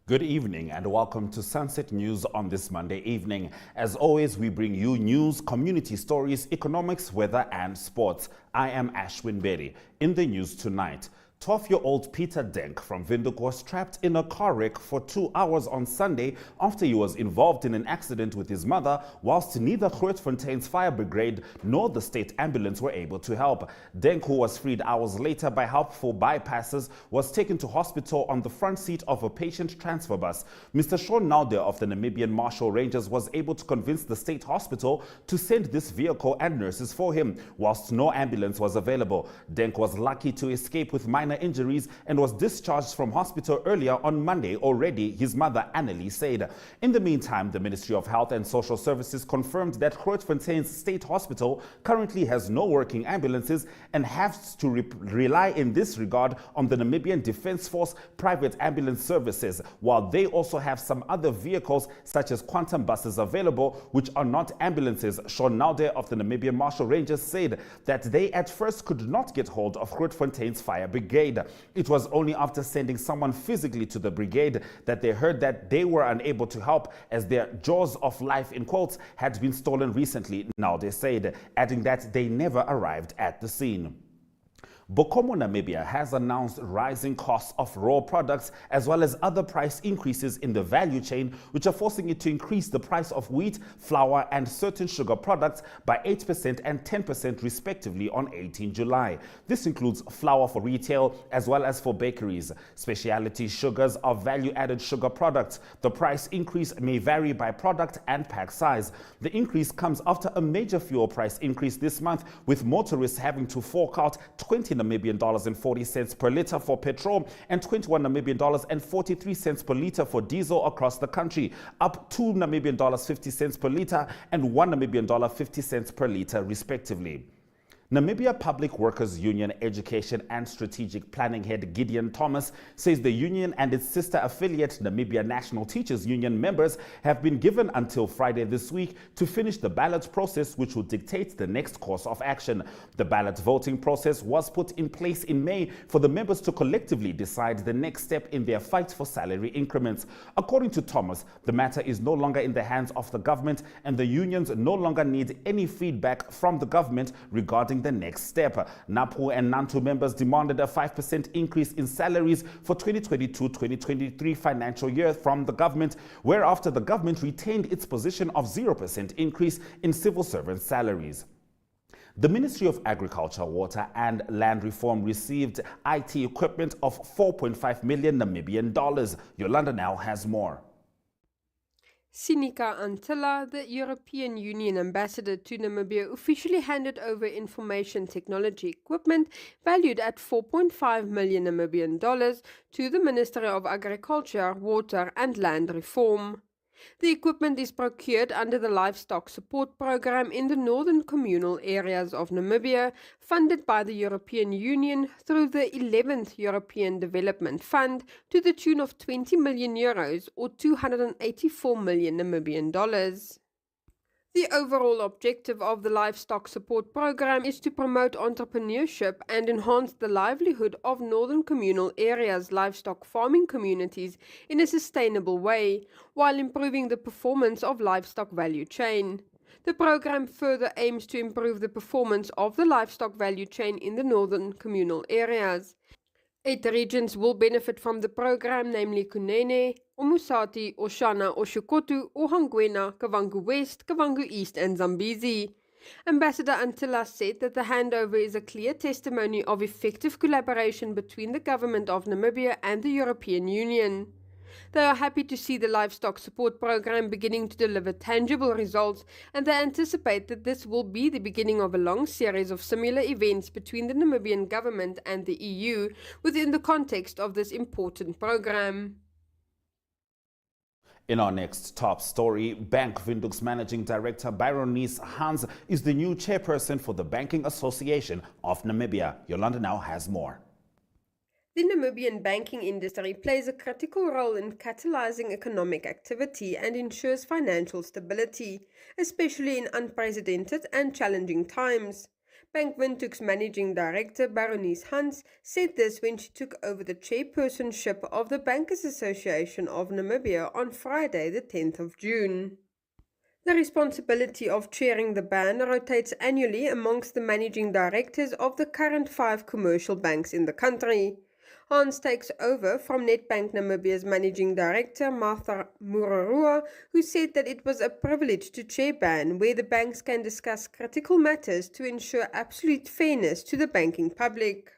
Good evening and welcome to Sunset News on this Monday evening. As always, we bring you news, community stories, economics, weather and sports. I am Ashwin Berry. In the news tonight, 12-year-old Peter Denk from Windhoek was trapped in a car wreck for 2 hours on Sunday after he was involved in an accident with his mother, whilst neither Grootfontein's fire brigade nor the state ambulance were able to help. Denk, who was freed hours later by helpful bypassers, was taken to hospital on the front seat of a patient transfer bus. Mr. Sean Naude of the Namibian Marshall Rangers was able to convince the state hospital to send this vehicle and nurses for him, whilst no ambulance was available. Denk was lucky to escape with minor injuries and was discharged from hospital earlier on Monday already, his mother Annelie said. In the meantime, the Ministry of Health and Social Services confirmed that Grootfontein's State Hospital currently has no working ambulances and has to rely in this regard on the Namibian Defence Force private ambulance services, while they also have some other vehicles such as quantum buses available, which are not ambulances. Sean Naude of the Namibian Marshall Rangers said that they at first could not get hold of Grootfontein's fire brigade. It was only after sending someone physically to the brigade that they heard that they were unable to help, as their jaws of life, in quotes, had been stolen recently, now they said, adding that they never arrived at the scene. Bokomo Namibia has announced rising costs of raw products as well as other price increases in the value chain, which are forcing it to increase the price of wheat, flour and certain sugar products by 8% and 10% respectively on 18 July. This includes flour for retail as well as for bakeries. Specialty sugars are value-added sugar products. The price increase may vary by product and pack size. The increase comes after a major fuel price increase this month, with motorists having to fork out 20 Namibian dollars and 40 cents per litre for petrol and 21 Namibian dollars and 43 cents per litre for diesel across the country, up 2 Namibian dollars 50 cents per litre and 1 Namibian dollar 50 cents per litre respectively. Namibia Public Workers Union Education and Strategic Planning Head Gideon Thomas says the union and its sister affiliate Namibia National Teachers Union members have been given until Friday this week to finish the ballot process, which will dictate the next course of action. The ballot voting process was put in place in May for the members to collectively decide the next step in their fight for salary increments. According to Thomas, the matter is no longer in the hands of the government and the unions no longer need any feedback from the government regarding the next step. NAPU and NANTU members demanded a 5% increase in salaries for 2022-2023 financial year from the government, whereafter the government retained its position of 0% increase in civil servant salaries. The Ministry of Agriculture, Water and Land Reform received IT equipment of 4.5 million Namibian dollars. Yolanda now has more. Sinika Antilla, the European Union ambassador to Namibia, officially handed over information technology equipment valued at 4.5 million Namibian dollars to the Ministry of Agriculture, Water and Land Reform. The equipment is procured under the Livestock Support Program in the northern communal areas of Namibia, funded by the European Union through the 11th European Development Fund to the tune of 20 million euros or 284 million Namibian dollars. The overall objective of the Livestock Support Program is to promote entrepreneurship and enhance the livelihood of northern communal areas' livestock farming communities in a sustainable way, while improving the performance of livestock value chain. The program further aims to improve the performance of the livestock value chain in the northern communal areas. 8 regions will benefit from the program, namely Kunene, Omusati, Oshana, Oshokotu, Ohangwena, Kavango West, Kavango East and Zambezi. Ambassador Antilla said that the handover is a clear testimony of effective collaboration between the government of Namibia and the European Union. They are happy to see the Livestock Support Program beginning to deliver tangible results, and they anticipate that this will be the beginning of a long series of similar events between the Namibian government and the EU within the context of this important program. In our next top story, Bank Windhoek's Managing Director Byronese Hans is the new chairperson for the Banking Association of Namibia. Yolanda now has more. The Namibian banking industry plays a critical role in catalyzing economic activity and ensures financial stability, especially in unprecedented and challenging times. Bank Windhoek's managing director Baroness Hans said this when she took over the chairpersonship of the Bankers Association of Namibia on Friday, the 10th of June. The responsibility of chairing the band rotates annually amongst the managing directors of the current 5 commercial banks in the country. Hans takes over from Nedbank Namibia's managing director Martha Murarua, who said that it was a privilege to chair BAN, where the banks can discuss critical matters to ensure absolute fairness to the banking public.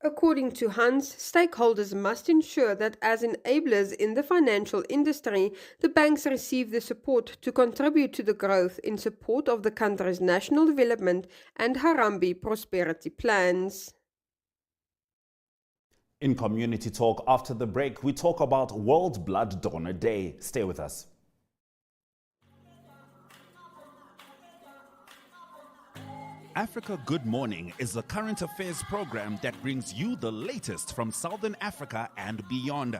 According to Hans, stakeholders must ensure that as enablers in the financial industry, the banks receive the support to contribute to the growth in support of the country's national development and Harambee prosperity plans. In Community Talk after the break, we talk about World Blood Donor Day. Stay with us. Africa Good Morning is a current affairs program that brings you the latest from Southern Africa and beyond.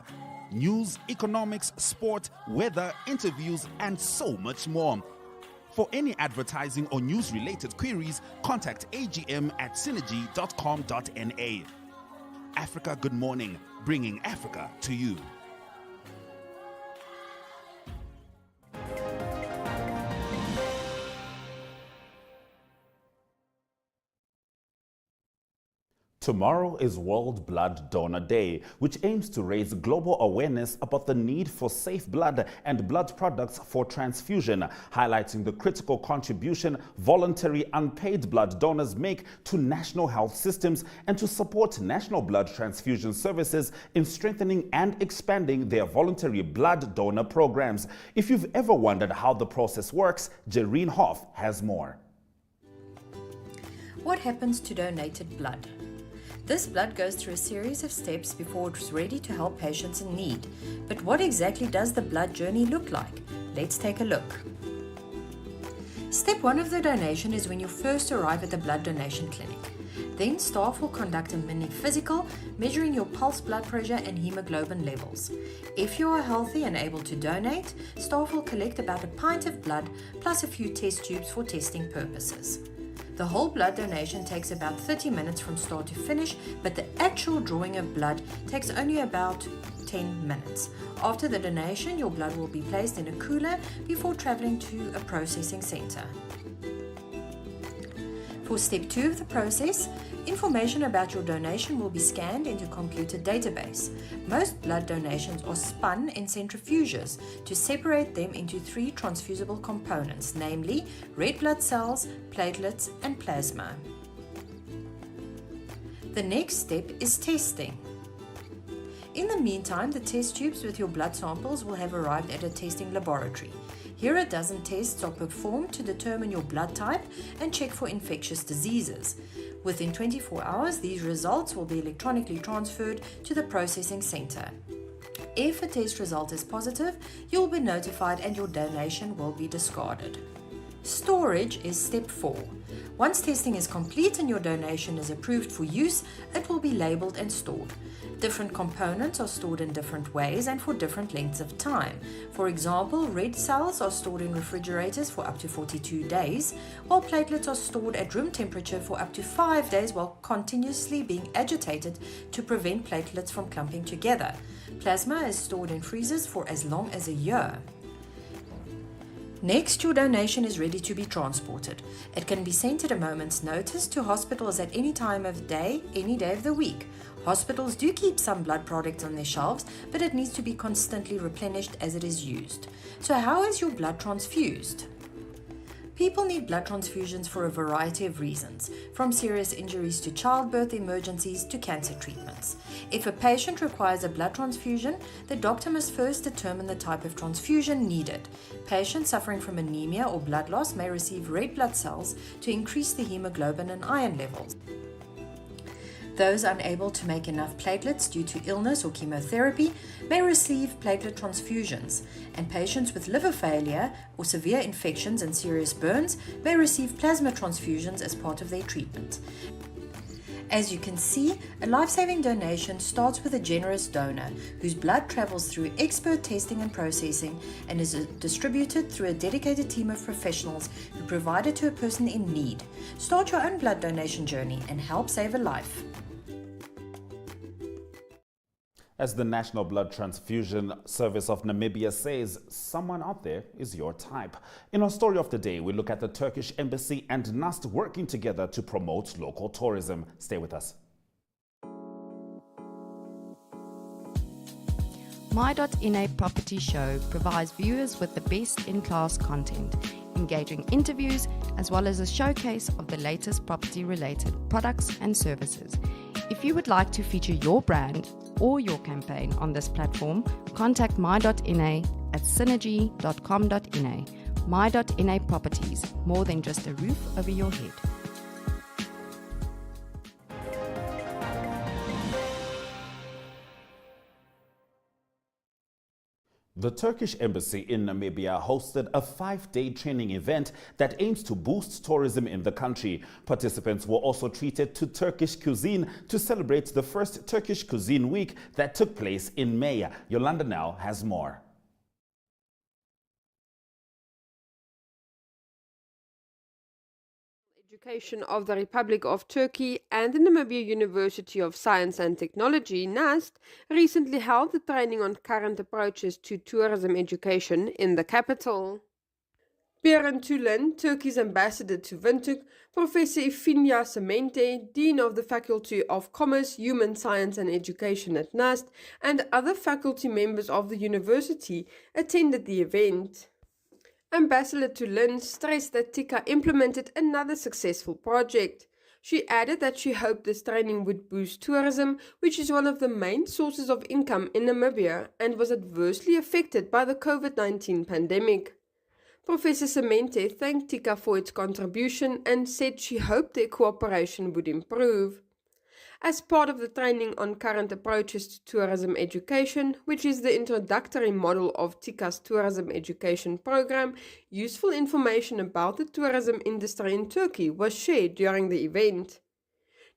News, economics, sport, weather, interviews, and so much more. For any advertising or news-related queries, contact AGM at synergy.com.na. Africa Good Morning, bringing Africa to you. Tomorrow is World Blood Donor Day, which aims to raise global awareness about the need for safe blood and blood products for transfusion, highlighting the critical contribution voluntary unpaid blood donors make to national health systems and to support national blood transfusion services in strengthening and expanding their voluntary blood donor programs. If you've ever wondered how the process works, Jereen Hoff has more. What happens to donated blood? This blood goes through a series of steps before it's ready to help patients in need. But what exactly does the blood journey look like? Let's take a look. Step 1 of the donation is when you first arrive at the blood donation clinic. Then staff will conduct a mini physical, measuring your pulse, blood pressure and hemoglobin levels. If you are healthy and able to donate, staff will collect about a pint of blood plus a few test tubes for testing purposes. The whole blood donation takes about 30 minutes from start to finish, but the actual drawing of blood takes only about 10 minutes. After the donation, your blood will be placed in a cooler before traveling to a processing center. For step 2 of the process, information about your donation will be scanned into a computer database. Most blood donations are spun in centrifuges to separate them into 3 transfusible components, namely red blood cells, platelets, and plasma. The next step is testing. In the meantime, the test tubes with your blood samples will have arrived at a testing laboratory. Here a dozen tests are performed to determine your blood type and check for infectious diseases. Within 24 hours, these results will be electronically transferred to the processing center. If a test result is positive, you'll be notified and your donation will be discarded. Storage is step 4. Once testing is complete and your donation is approved for use, it will be labeled and stored. Different components are stored in different ways and for different lengths of time. For example, red cells are stored in refrigerators for up to 42 days, while platelets are stored at room temperature for up to 5 days while continuously being agitated to prevent platelets from clumping together. Plasma is stored in freezers for as long as a year. Next, your donation is ready to be transported. It can be sent at a moment's notice to hospitals at any time of day, any day of the week. Hospitals do keep some blood products on their shelves, but it needs to be constantly replenished as it is used. So how is your blood transfused? People need blood transfusions for a variety of reasons, from serious injuries to childbirth emergencies to cancer treatments. If a patient requires a blood transfusion, the doctor must first determine the type of transfusion needed. Patients suffering from anemia or blood loss may receive red blood cells to increase the hemoglobin and iron levels. Those unable to make enough platelets due to illness or chemotherapy may receive platelet transfusions, and patients with liver failure or severe infections and serious burns may receive plasma transfusions as part of their treatment. As you can see, a life-saving donation starts with a generous donor whose blood travels through expert testing and processing and is distributed through a dedicated team of professionals who provide it to a person in need. Start your own blood donation journey and help save a life. As the National Blood Transfusion Service of Namibia says, someone out there is your type. In our story of the day, we look at the Turkish Embassy and NAST working together to promote local tourism. Stay with us. My.NA Property Show provides viewers with the best in-class content, engaging interviews, as well as a showcase of the latest property-related products and services. If you would like to feature your brand or your campaign on this platform, contact My.NA at synergy.com.na. My.NA Properties, more than just a roof over your head. The Turkish Embassy in Namibia hosted a 5-day training event that aims to boost tourism in the country. Participants were also treated to Turkish cuisine to celebrate the first Turkish Cuisine Week that took place in May. Yolanda Nell has more. Education of the Republic of Turkey and the Namibia University of Science and Technology, NAST, recently held the training on current approaches to tourism education in the capital. Beren Tulen, Turkey's ambassador to Windhoek, Professor Ifinya Semente, Dean of the Faculty of Commerce, Human Science and Education at NAST, and other faculty members of the university attended the event. Ambassador Tulin stressed that TICA implemented another successful project. She added that she hoped this training would boost tourism, which is one of the main sources of income in Namibia and was adversely affected by the COVID-19 pandemic. Professor Semente thanked TICA for its contribution and said she hoped their cooperation would improve. As part of the training on current approaches to tourism education, which is the introductory model of TICA's tourism education program, useful information about the tourism industry in Turkey was shared during the event.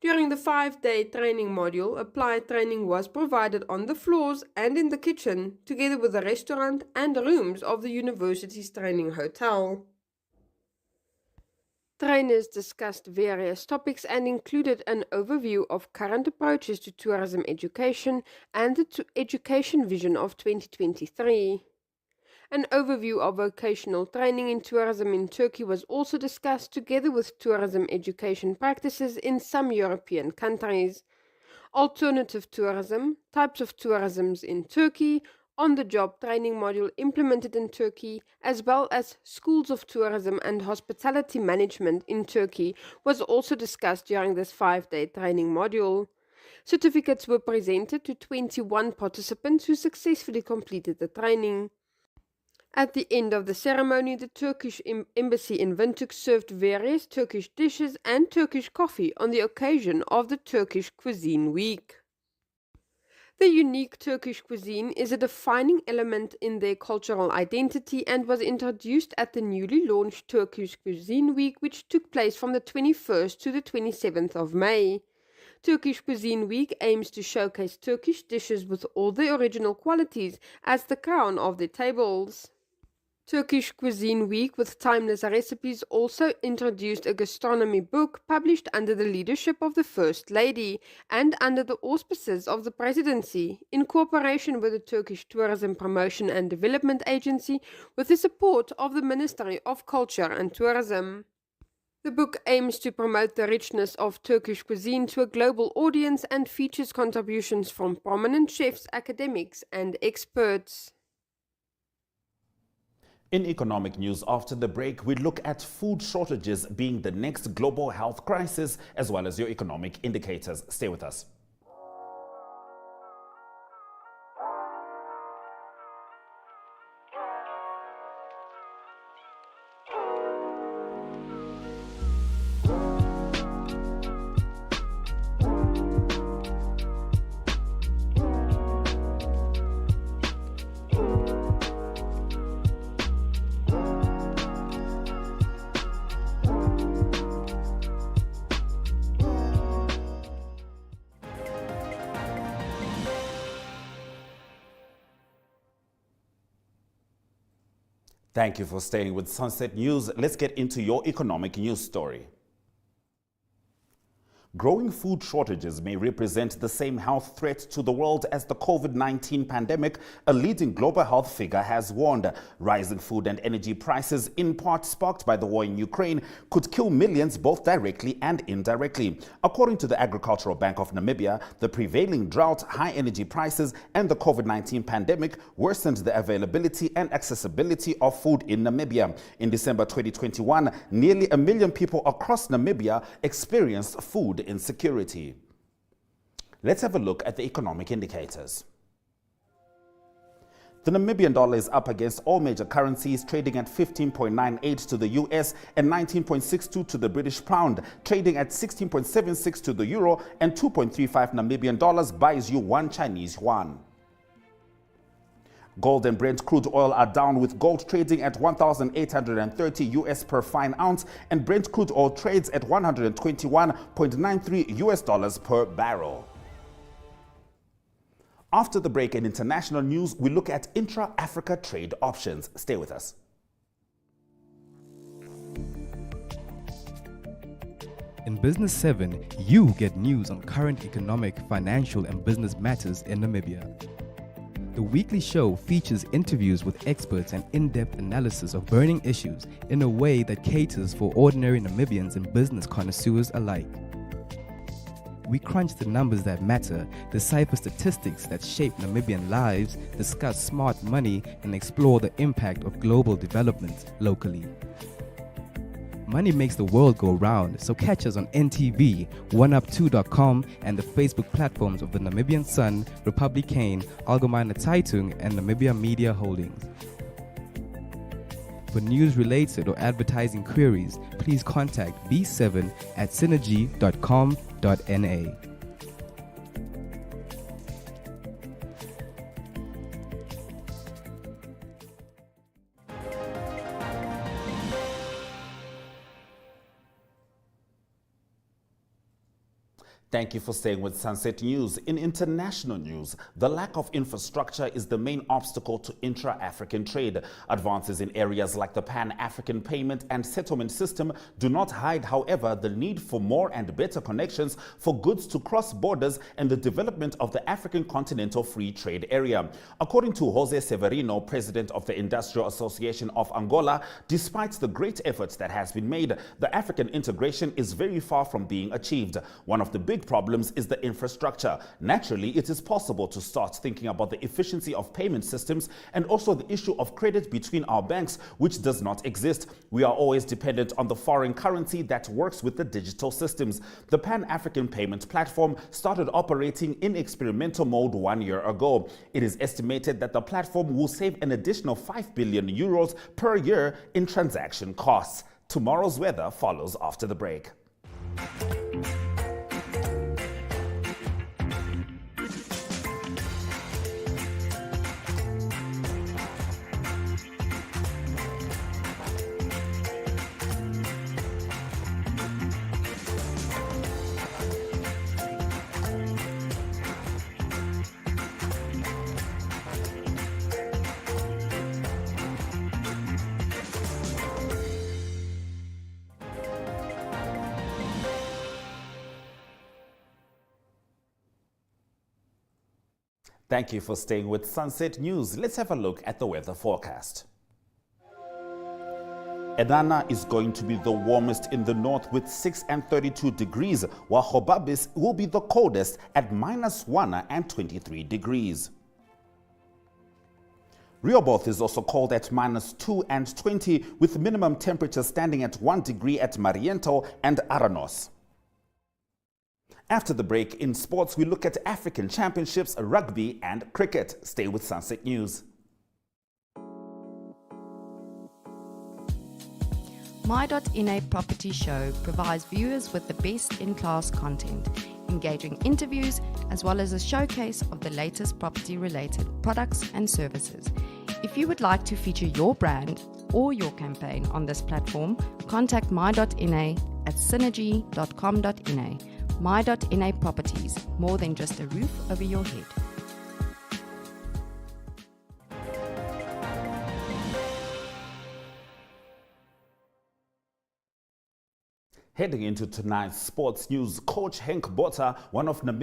During the 5-day training module, applied training was provided on the floors and in the kitchen, together with the restaurant and rooms of the university's training hotel. Trainers discussed various topics and included an overview of current approaches to tourism education and the education vision of 2023. An overview of vocational training in tourism in Turkey was also discussed, together with tourism education practices in some European countries. Alternative tourism, types of tourisms in Turkey, on-the-job training module implemented in Turkey, as well as schools of tourism and hospitality management in Turkey was also discussed during this 5-day training module. Certificates were presented to 21 participants who successfully completed the training. At the end of the ceremony, the Turkish Embassy in Windhoek served various Turkish dishes and Turkish coffee on the occasion of the Turkish Cuisine Week. The unique Turkish cuisine is a defining element in their cultural identity and was introduced at the newly launched Turkish Cuisine Week, which took place from the 21st to the 27th of May. Turkish Cuisine Week aims to showcase Turkish dishes with all their original qualities as the crown of their tables. Turkish Cuisine Week with timeless recipes also introduced a gastronomy book published under the leadership of the First Lady and under the auspices of the Presidency, in cooperation with the Turkish Tourism Promotion and Development Agency, with the support of the Ministry of Culture and Tourism. The book aims to promote the richness of Turkish cuisine to a global audience and features contributions from prominent chefs, academics, and experts. In economic news after the break, we look at food shortages being the next global health crisis, as well as your economic indicators. Stay with us. Thank you for staying with Sunset News. Let's get into your economic news story. Growing food shortages may represent the same health threat to the world as the COVID-19 pandemic, a leading global health figure has warned. Rising food and energy prices, in part sparked by the war in Ukraine, could kill millions both directly and indirectly. According to the Agricultural Bank of Namibia, the prevailing drought, high energy prices, and the COVID-19 pandemic worsened the availability and accessibility of food in Namibia. In December 2021, nearly 1 million people across Namibia experienced food insecurity. Let's have a look at the economic indicators. The Namibian dollar is up against all major currencies, trading at 15.98 to the US and 19.62 to the British pound. Trading at 16.76 to the euro and 2.35 Namibian dollars buys you 1 Chinese yuan. Gold and Brent crude oil are down, with gold trading at 1,830 US per fine ounce and Brent crude oil trades at 121.93 US dollars per barrel. After the break in international news, we look at intra-Africa trade options. Stay with us. In Business 7, you get news on current economic, financial, and business matters in Namibia. The weekly show features interviews with experts and in-depth analysis of burning issues in a way that caters for ordinary Namibians and business connoisseurs alike. We crunch the numbers that matter, decipher statistics that shape Namibian lives, discuss smart money, and explore the impact of global development locally. Money makes the world go round, so catch us on NTV, OneUp2.com, and the Facebook platforms of the Namibian Sun, Republikane, Algemeine Zeitung, and Namibia Media Holdings. For news related or advertising queries, please contact B7 at synergy.com.na. Thank you for staying with Sunset News. In international news, the lack of infrastructure is the main obstacle to intra-African trade. Advances in areas like the Pan-African Payment and Settlement System do not hide, however, the need for more and better connections for goods to cross borders and the development of the African Continental Free Trade Area. According to Jose Severino, president of the Industrial Association of Angola, despite the great efforts that has been made, the African integration is very far from being achieved. One of the big problems is the infrastructure. Naturally, it is possible to start thinking about the efficiency of payment systems and also the issue of credit between our banks, which does not exist. We are always dependent on the foreign currency that works with the digital systems. The Pan-African Payment Platform started operating in experimental mode 1 year ago. It is estimated that the platform will save an additional 5 billion euros per year in transaction costs. Tomorrow's weather follows after the break. Thank you for staying with Sunset News. Let's have a look at the weather forecast. Edana is going to be the warmest in the north with 6 and 32 degrees, while Hobabis will be the coldest at -1 and 23 degrees. Rehoboth is also cold at -2 and 20, with minimum temperature standing at 1 degree at Mariento and Aranos. After the break in sports, we look at African Championships, rugby and cricket. Stay with Sunset News. My.NA Property Show provides viewers with the best in-class content, engaging interviews, as well as a showcase of the latest property-related products and services. If you would like to feature your brand or your campaign on this platform, contact My.NA at synergy.com.na. My.NA Properties, more than just a roof over your head. Heading into tonight's sports news, Coach Henk Botha, one of Team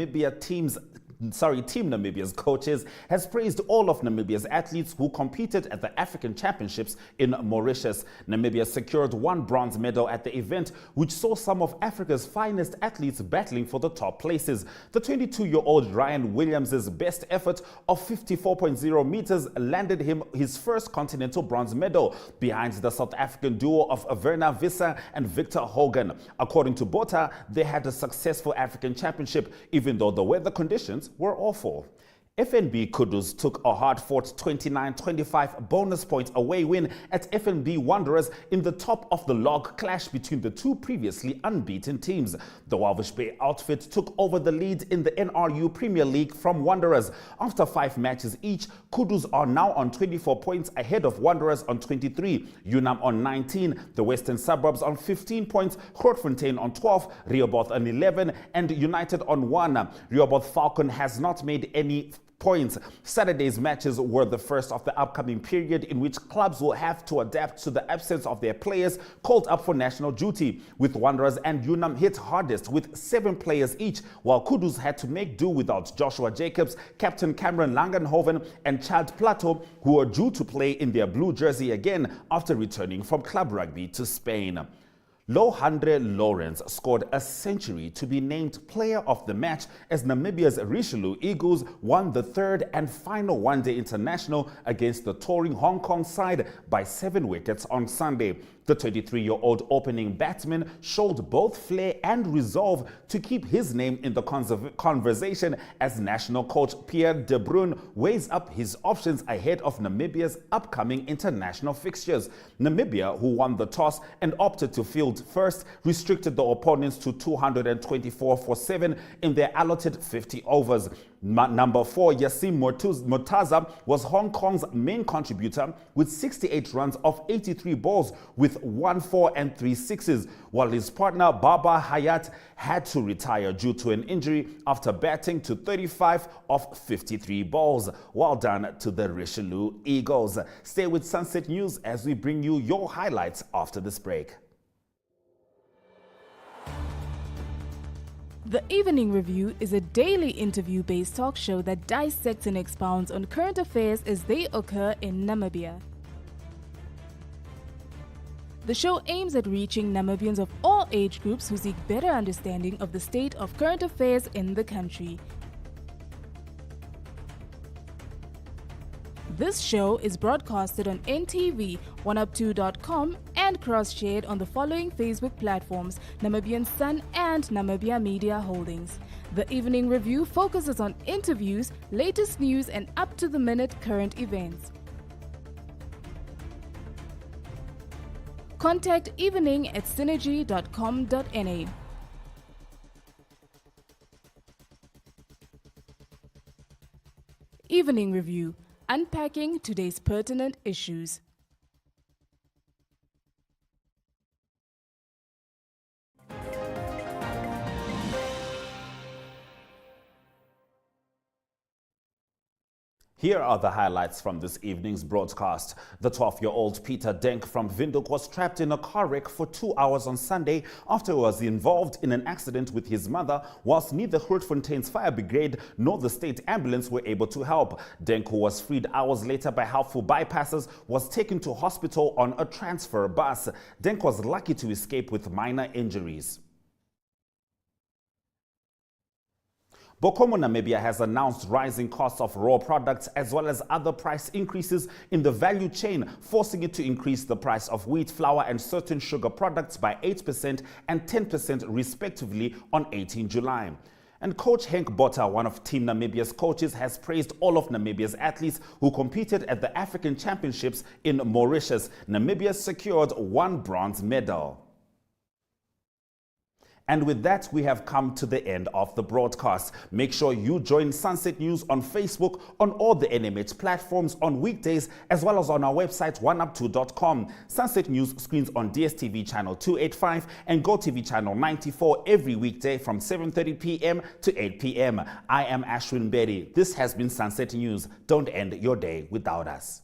Namibia's coaches, has praised all of Namibia's athletes who competed at the African Championships in Mauritius. Namibia secured 1 bronze medal at the event, which saw some of Africa's finest athletes battling for the top places. The 22-year-old Ryan Williams' best effort of 54.0 meters landed him his first continental bronze medal, behind the South African duo of Verna Visser and Victor Hogan. According to Botha, they had a successful African Championship, even though the weather conditions were awful. FNB Kudus took a hard-fought 29-25 bonus point away win at FNB Wanderers in the top of the log clash between the two previously unbeaten teams. The Walvish Bay outfit took over the lead in the NRU Premier League from Wanderers. After 5 matches each, Kudus are now on 24 points ahead of Wanderers on 23, UNAM on 19, the Western Suburbs on 15 points, Grootfontein on 12, Rehoboth on 11, and United on 1. Rehoboth Falcon has not made any points. Saturday's matches were the first of the upcoming period in which clubs will have to adapt to the absence of their players called up for national duty, with Wanderers and UNAM hit hardest with 7 players each, while Kudus had to make do without Joshua Jacobs, Captain Cameron Langenhoven and Chad Plato, who are due to play in their blue jersey again after returning from club rugby to Spain. Lohandre Lawrence scored a century to be named player of the match as Namibia's Richelieu Eagles won the 3rd and final one-day international against the touring Hong Kong side by 7 wickets on Sunday. The 23-year-old opening batsman showed both flair and resolve to keep his name in the conversation as national coach Pierre de Bruin weighs up his options ahead of Namibia's upcoming international fixtures. Namibia, who won the toss and opted to field first, restricted the opponents to 224 for 7 in their allotted 50 overs. Number 4, Yassim Murtaza, was Hong Kong's main contributor with 68 runs off 83 balls with 1 4 and 3 sixes, while his partner Baba Hayat had to retire due to an injury after batting to 35 off 53 balls. Well done to the Richelieu Eagles. Stay with Sunset News as we bring you your highlights after this break. The Evening Review is a daily interview-based talk show that dissects and expounds on current affairs as they occur in Namibia. The show aims at reaching Namibians of all age groups who seek better understanding of the state of current affairs in the country. This show is broadcasted on NTV, 1up2.com and cross-shared on the following Facebook platforms: Namibian Sun and Namibia Media Holdings. The Evening Review focuses on interviews, latest news and up-to-the-minute current events. Contact evening@synergy.com.na. Evening Review, unpacking today's pertinent issues. Here are the highlights from this evening's broadcast. The 12-year-old Peter Denk from Windhoek was trapped in a car wreck for 2 hours on Sunday after he was involved in an accident with his mother, whilst neither Grootfontein's fire brigade nor the state ambulance were able to help. Denk, who was freed hours later by helpful bypassers, was taken to hospital on a transfer bus. Denk was lucky to escape with minor injuries. Bokomo Namibia has announced rising costs of raw products as well as other price increases in the value chain, forcing it to increase the price of wheat, flour and certain sugar products by 8% and 10% respectively on 18 July. And Coach Henk Botha, one of Team Namibia's coaches, has praised all of Namibia's athletes who competed at the African Championships in Mauritius. Namibia secured 1 bronze medal. And with that, we have come to the end of the broadcast. Make sure you join Sunset News on Facebook, on all the NMH platforms on weekdays, as well as on our website, 1up2.com. Sunset News screens on DSTV channel 285 and GoTV channel 94 every weekday from 7:30 p.m. to 8 p.m. I am Ashwin Berry. This has been Sunset News. Don't end your day without us.